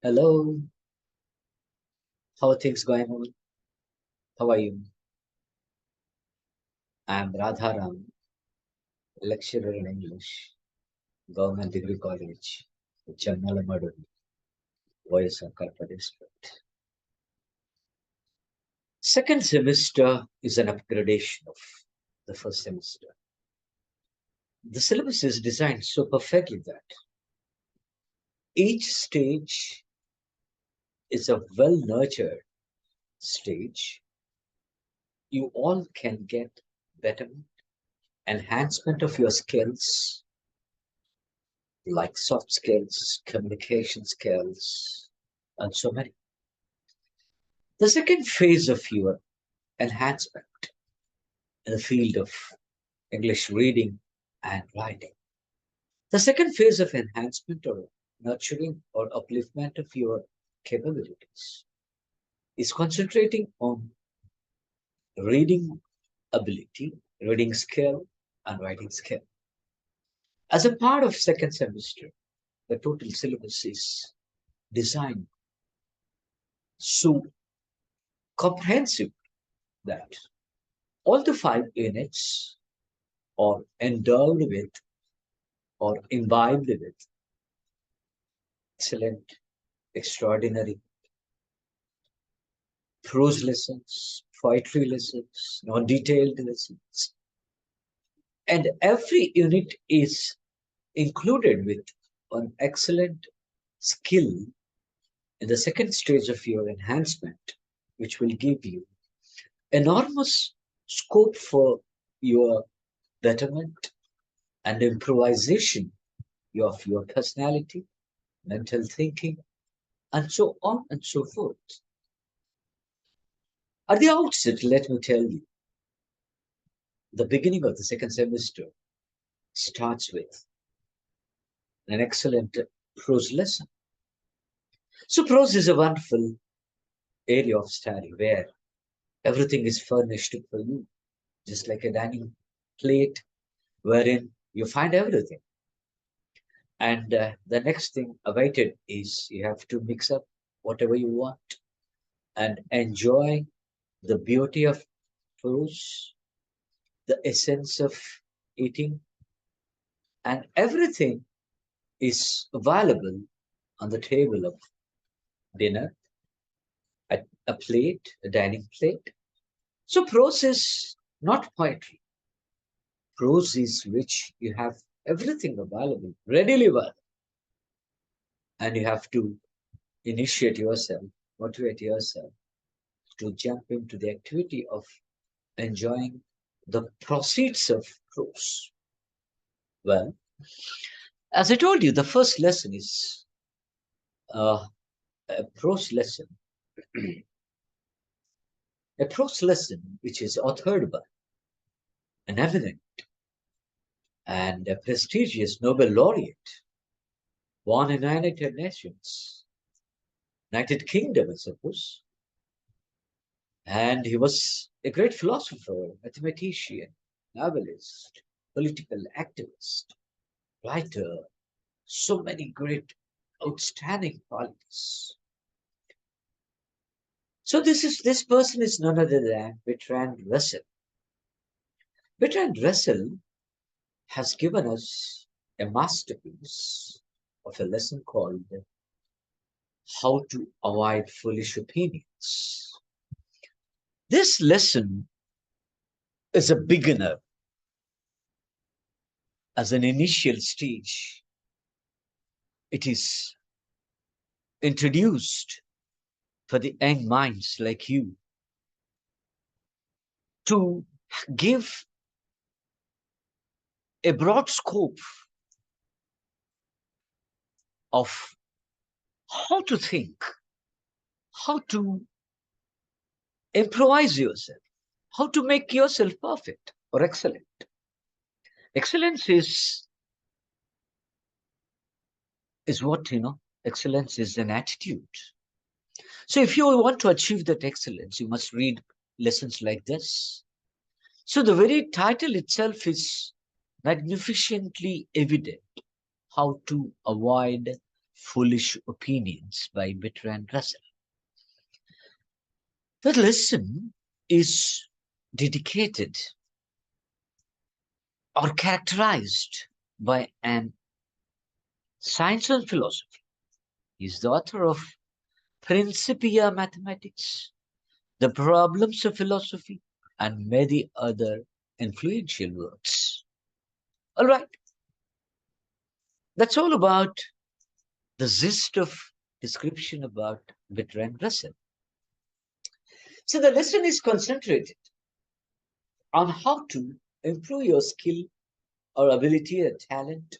Hello, how are things going on? How are you? I'm Radharam, lecturer in English, Government Degree College, Jamnalamadu, Voice of Kalpa District. Second semester is an upgradation of the first semester. The syllabus is designed so perfectly that each stage is a well nurtured stage. You all can get betterment, enhancement of your skills like soft skills, communication skills, and so many. The second phase of your enhancement in the field of English reading and writing. The second phase of enhancement or nurturing or upliftment of your capabilities is concentrating on reading ability, reading skill, and writing skill. As a part of second semester, the total syllabus is designed so comprehensive that all the 5 units are endowed with or imbibed with excellent, extraordinary prose lessons, poetry lessons, non-detailed lessons. And every unit is included with an excellent skill in the second stage of your enhancement, which will give you enormous scope for your betterment and improvisation of your personality, mental thinking, and so on and so forth. At the outset, let me tell you, the beginning of the second semester starts with an excellent prose lesson. So, prose is a wonderful area of study where everything is furnished for you, just like a dining plate wherein you find everything. And the next thing awaited is you have to mix up whatever you want and enjoy the beauty of prose, the essence of eating, and everything is available on the table of dinner, a plate, a dining plate. So prose is not poetry. Prose is rich. You have everything available, readily available. And you have to initiate yourself, motivate yourself to jump into the activity of enjoying the proceeds of prose. Well, as I told you, the first lesson is uh, a prose lesson. A prose lesson which is authored by an eminent and a prestigious Nobel laureate born in the United Nations, United Kingdom, I suppose. And he was a great philosopher, mathematician, novelist, political activist, writer, so many great, outstanding qualities. So this person is none other than Bertrand Russell. Bertrand Russell has given us a masterpiece of a lesson called How to Avoid Foolish Opinions. This lesson is a beginner as an initial stage. It is introduced for the young minds like you to give a broad scope of how to think, how to improvise yourself, how to make yourself perfect or excellent. Excellence is what excellence is an attitude. So if you want to achieve that excellence, you must read lessons like this. So the very title itself is magnificently evident: how to avoid Foolish Opinions by Bertrand. The lesson is dedicated or characterized by an science and philosophy. He is the author of Principia Mathematics, The Problems of Philosophy, and many other influential works. All right, that's all about the gist of description about Bertrand Russell. So the lesson is concentrated on how to improve your skill or ability or talent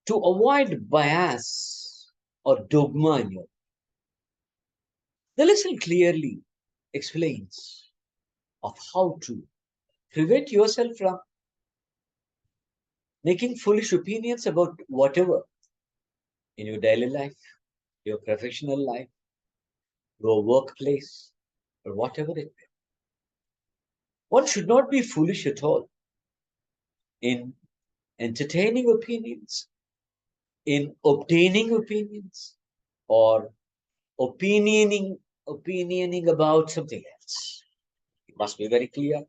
to avoid bias or dogma in your. The lesson clearly explains of how to prevent yourself from making foolish opinions about whatever in your daily life, your professional life, your workplace, or whatever it may. One should not be foolish at all in entertaining opinions, in obtaining opinions, or opinioning about something else. You must be very clear.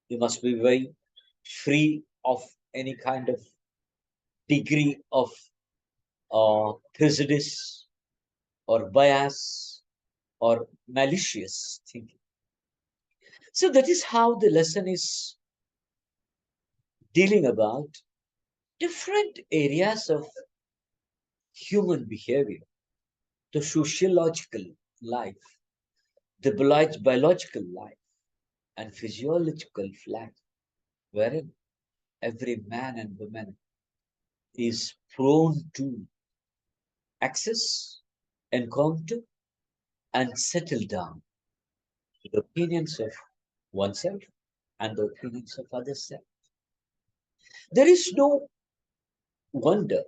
You must be very free of any kind of degree of prejudice or bias or malicious thinking. So that is how the lesson is dealing about different areas of human behavior, the sociological life, the biological life, and physiological life, wherein every man and woman is prone to access, encounter, and settle down with the opinions of oneself and the opinions of others. There is no wonder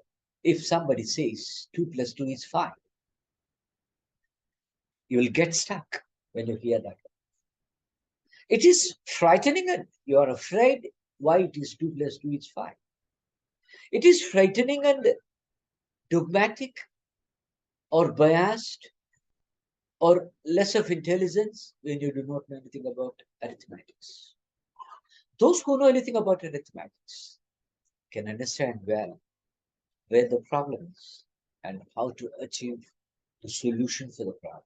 if somebody says 2 plus 2 is 5. You will get stuck when you hear that. It is frightening and you are afraid why it is 2 plus 2 is 5. It is frightening and dogmatic or biased or less of intelligence when you do not know anything about arithmetics. Those who know anything about arithmetics can understand well where the problem is and how to achieve the solution for the problem.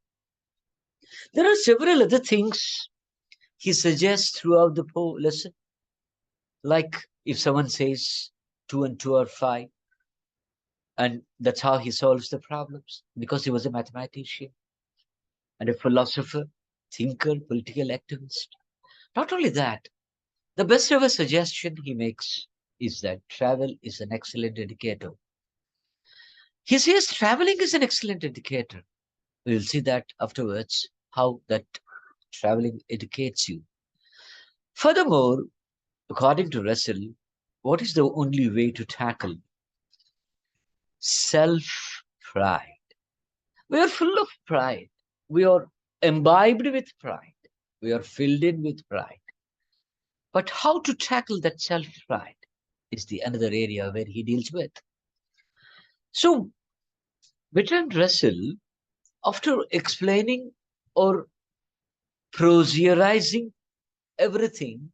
There are several other things he suggests throughout the lesson, like if someone says 2 and 2 are 5, and that's how he solves the problems because he was a mathematician and a philosopher, thinker, political activist. Not only that, the best ever suggestion he makes is that travel is an excellent indicator. He says traveling is an excellent indicator. We will see that afterwards, how that traveling educates you. Furthermore, according to Russell, what is the only way to tackle self-pride? We are full of pride. We are imbibed with pride. We are filled in with pride. But how to tackle that self-pride is the another area where he deals with. So, Bertrand Russell, after explaining or prosairizing everything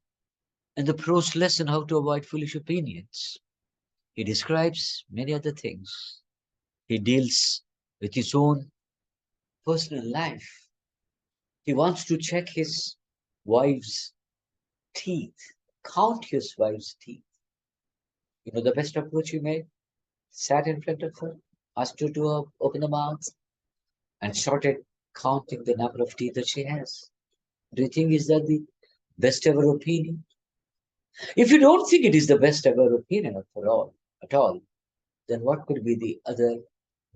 in the prose lesson how to avoid foolish opinions, he describes many other things. He deals with his own personal life. He wants to check his wife's teeth, count his wife's teeth. You know the best approach he made? Sat in front of her, asked her to open the mouth, and started counting the number of teeth that she has. Do you think is that the best ever opinion? If you don't think it is the best ever opinion at all, then what could be the other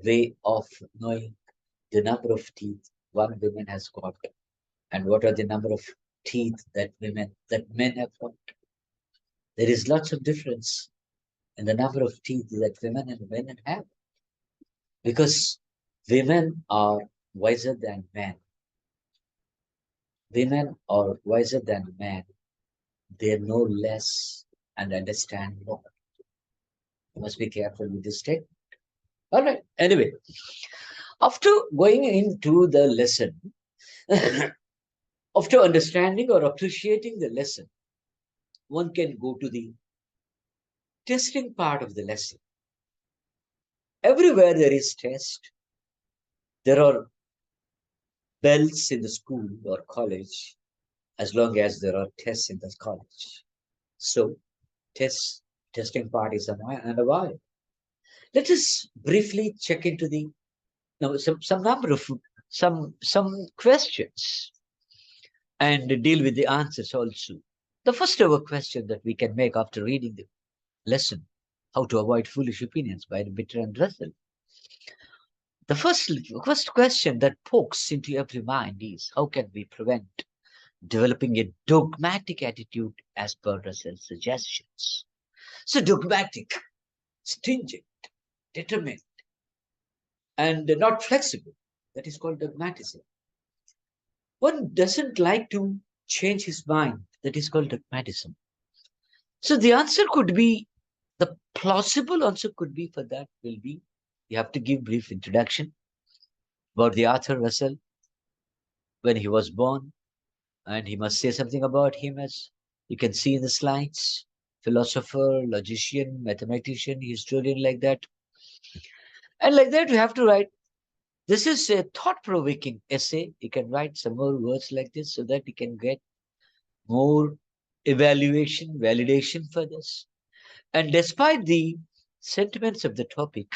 way of knowing the number of teeth one woman has got and what are the number of teeth that men have got? There is lots of difference in the number of teeth that women and men have because women are wiser than men. Women are wiser than men. They know less and understand more. You must be careful with this statement. All right. Anyway, after going into the lesson, after understanding or appreciating the lesson, one can go to the testing part of the lesson. Everywhere there is test, there are bells in the school or college, as long as there are tests in the college. So, testing part is unavoidable. Let us briefly check into the now some number of some questions and deal with the answers also. The first ever question that we can make after reading the lesson, How to Avoid Foolish Opinions by Bertrand. The first question that pokes into every mind is, how can we prevent developing a dogmatic attitude as per Russell's suggestions? So dogmatic, stringent, determined, and not flexible. That is called dogmatism. One doesn't like to change his mind. That is called dogmatism. So the answer could be, the plausible answer could be for that will be, you have to give brief introduction about the Arthur Russell, when he was born, and he must say something about him, as you can see in the slides: philosopher, logician, mathematician, historian, like that. And like that, you have to write. This is a thought-provoking essay. You can write some more words like this so that you can get more evaluation, validation for this. And despite the sentiments of the topic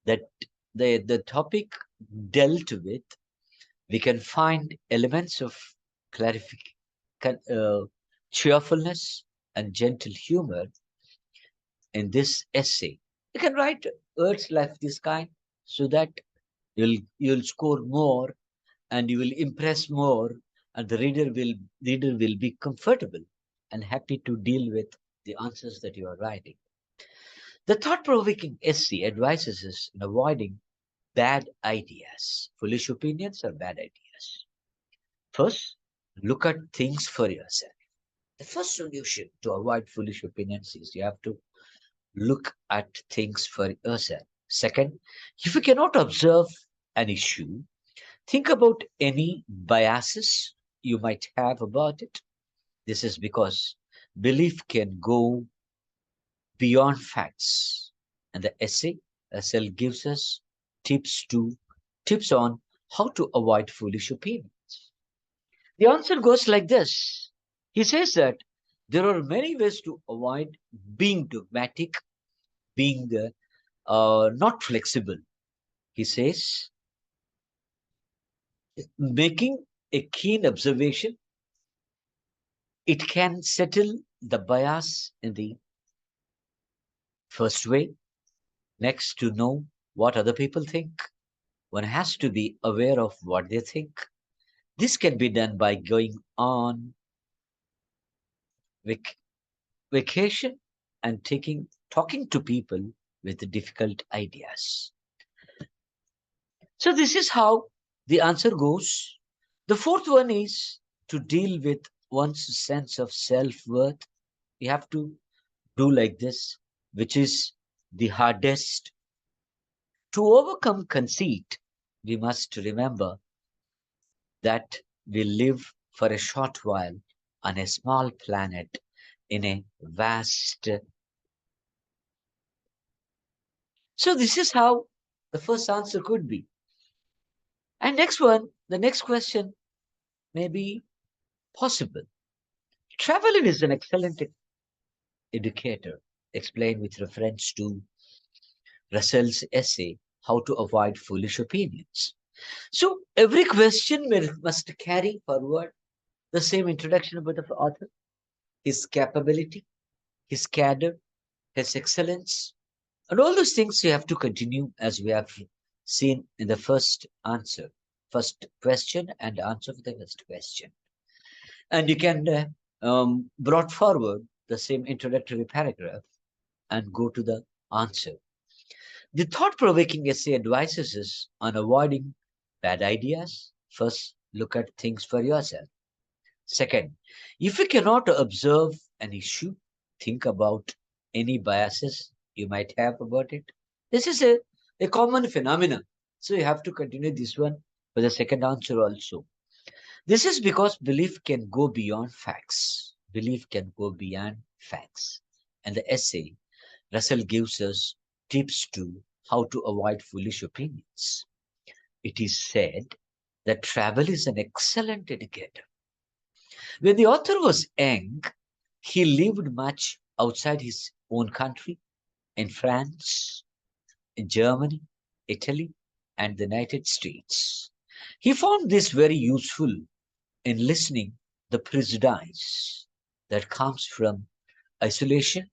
that the topic dealt with, we can find elements of clarification, cheerfulness, and gentle humor in this essay. You can write words like this kind so that you'll score more and you will impress more, and the reader will be comfortable and happy to deal with the answers that you are writing. The thought-provoking essay advises us in avoiding bad ideas. Foolish opinions are bad ideas. First, look at things for yourself. The first solution to avoid foolish opinions is you have to look at things for yourself. Second, if you cannot observe an issue, think about any biases you might have about it. This is because belief can go beyond facts. And the essay Russell gives us tips on how to avoid foolish opinions. The answer goes like this. He says that there are many ways to avoid being dogmatic, being not flexible. He says, making a keen observation, it can settle the bias in the first way. Next, to know what other people think. One has to be aware of what they think. This can be done by going on vacation and talking to people with difficult ideas. So this is how the answer goes. The fourth one is to deal with one's sense of self-worth. You have to do like this, which is the hardest. To overcome conceit, we must remember that we live for a short while on a small planet in a vast. So this is how the first answer could be. And the next question may be possible. Traveling is an excellent educator, explained with reference to Russell's essay, How to Avoid Foolish Opinions. So every question must carry forward the same introduction about the author, his capability, his cadre, his excellence, and all those things you have to continue, as we have seen in the first question and answer for the first question. And you can brought forward the same introductory paragraph and go to the answer. The thought-provoking essay advises us on avoiding bad ideas. First, look at things for yourself. Second, if you cannot observe an issue, think about any biases you might have about it. This is a a common phenomenon. So you have to continue this one for the second answer also. This is because belief can go beyond facts. Belief can go beyond facts. And the essay, Russell gives us tips to how to avoid foolish opinions. It is said that travel is an excellent educator. When the author was young, he lived much outside his own country, in France, in Germany, Italy, and the United States. He found this very useful in listening the prejudice that comes from isolation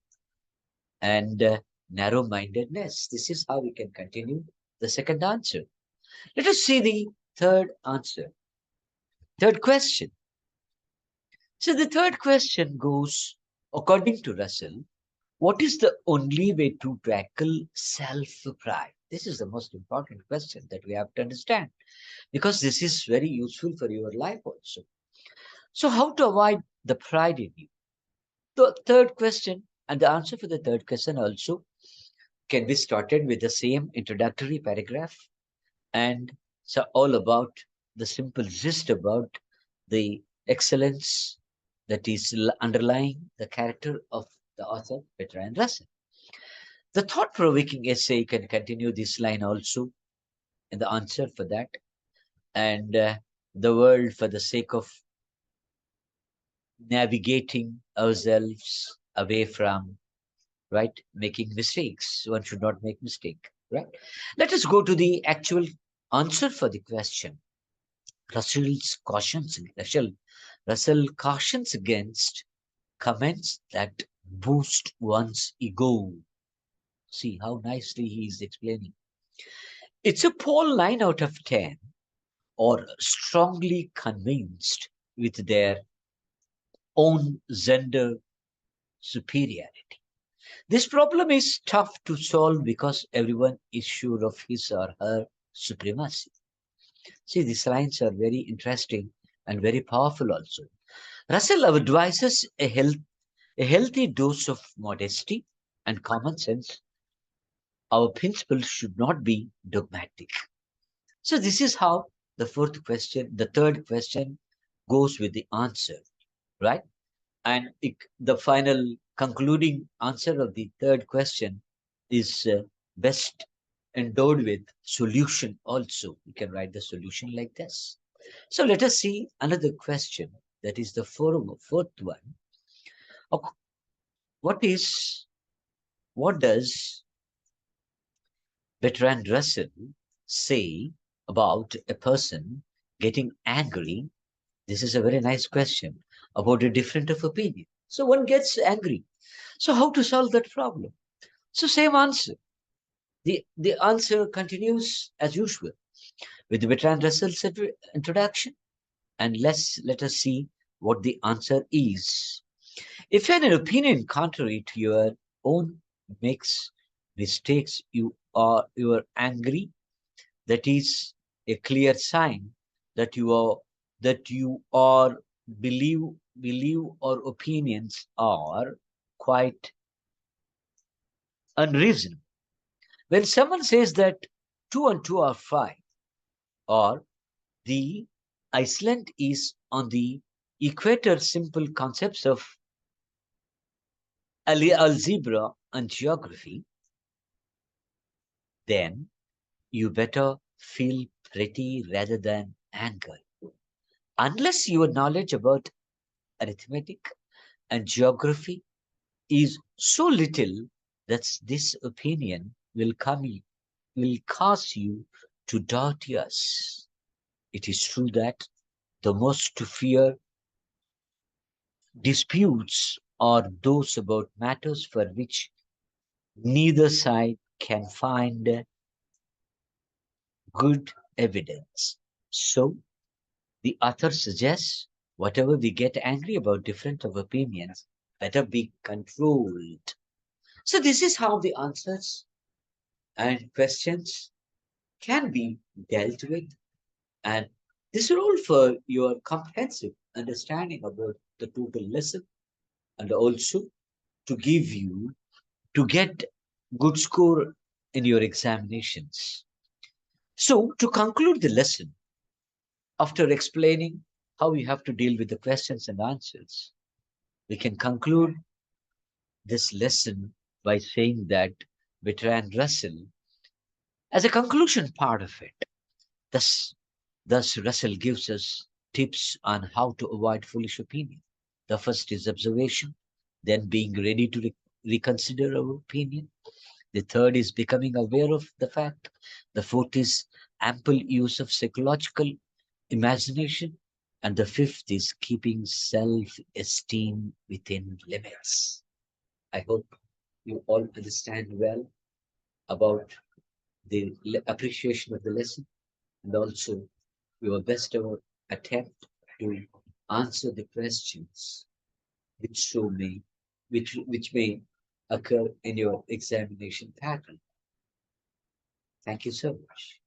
and narrow-mindedness. This is how we can continue the second answer. Let us see the third answer. Third question. So the third question goes, according to Russell, what is the only way to tackle self-pride? This is the most important question that we have to understand because this is very useful for your life also. So how to avoid the pride in you? The third question and the answer for the third question also can be started with the same introductory paragraph and so all about the simple gist about the excellence that is underlying the character of the author Bertrand Russell. The thought-provoking essay can continue this line also in the answer for that and the world for the sake of navigating ourselves away from right making mistakes. One should not make mistake, right? Let us go to the actual answer for the question. Russell cautions against comments that boost one's ego. See how nicely he is explaining. It's a poll 9 out of 10 or strongly convinced with their own gender superiority. This problem is tough to solve because everyone is sure of his or her supremacy. See, these lines are very interesting and very powerful also. Russell advises a healthy dose of modesty and common sense. Our principles should not be dogmatic. So this is how the third question goes with the answer, right? And the final concluding answer of the third question is best endowed with solution also. You can write the solution like this. So let us see another question. That is the fourth one. What does Bertrand Russell say about a person getting angry? This is a very nice question about a difference of opinion. So one gets angry. So how to solve that problem? So same answer. The answer continues as usual with Bertrand Russell's introduction. And let us see what the answer is. If an opinion contrary to your own makes mistakes, you are angry. That is a clear sign that you are believe or opinions are quite unreasonable. When someone says that 2 and 2 are 5, or the Iceland is on the equator, simple concepts of algebra and geography, then you better feel pretty rather than anger. Unless your knowledge about arithmetic and geography is so little that this opinion will cause you to doubt us. It is true that the most to fear disputes are those about matters for which neither side can find good evidence. So the author suggests whatever we get angry about different of opinions better be controlled. So this is how the answers and questions can be dealt with, and this is all for your comprehensive understanding about the total lesson and also to give you to get good score in your examinations. So, to conclude the lesson, after explaining how you have to deal with the questions and answers, we can conclude this lesson by saying that Bertrand Russell, as a conclusion part of it, thus, thus Russell gives us tips on how to avoid foolish opinion. The first is observation, then being ready to reconsider our opinion. The third is becoming aware of the fact. The fourth is ample use of psychological imagination. And the fifth is keeping self esteem within limits. I hope you all understand well about the appreciation of the lesson and also your best ever attempt to answer the questions which so may which may occur in your examination pattern. Thank you so much.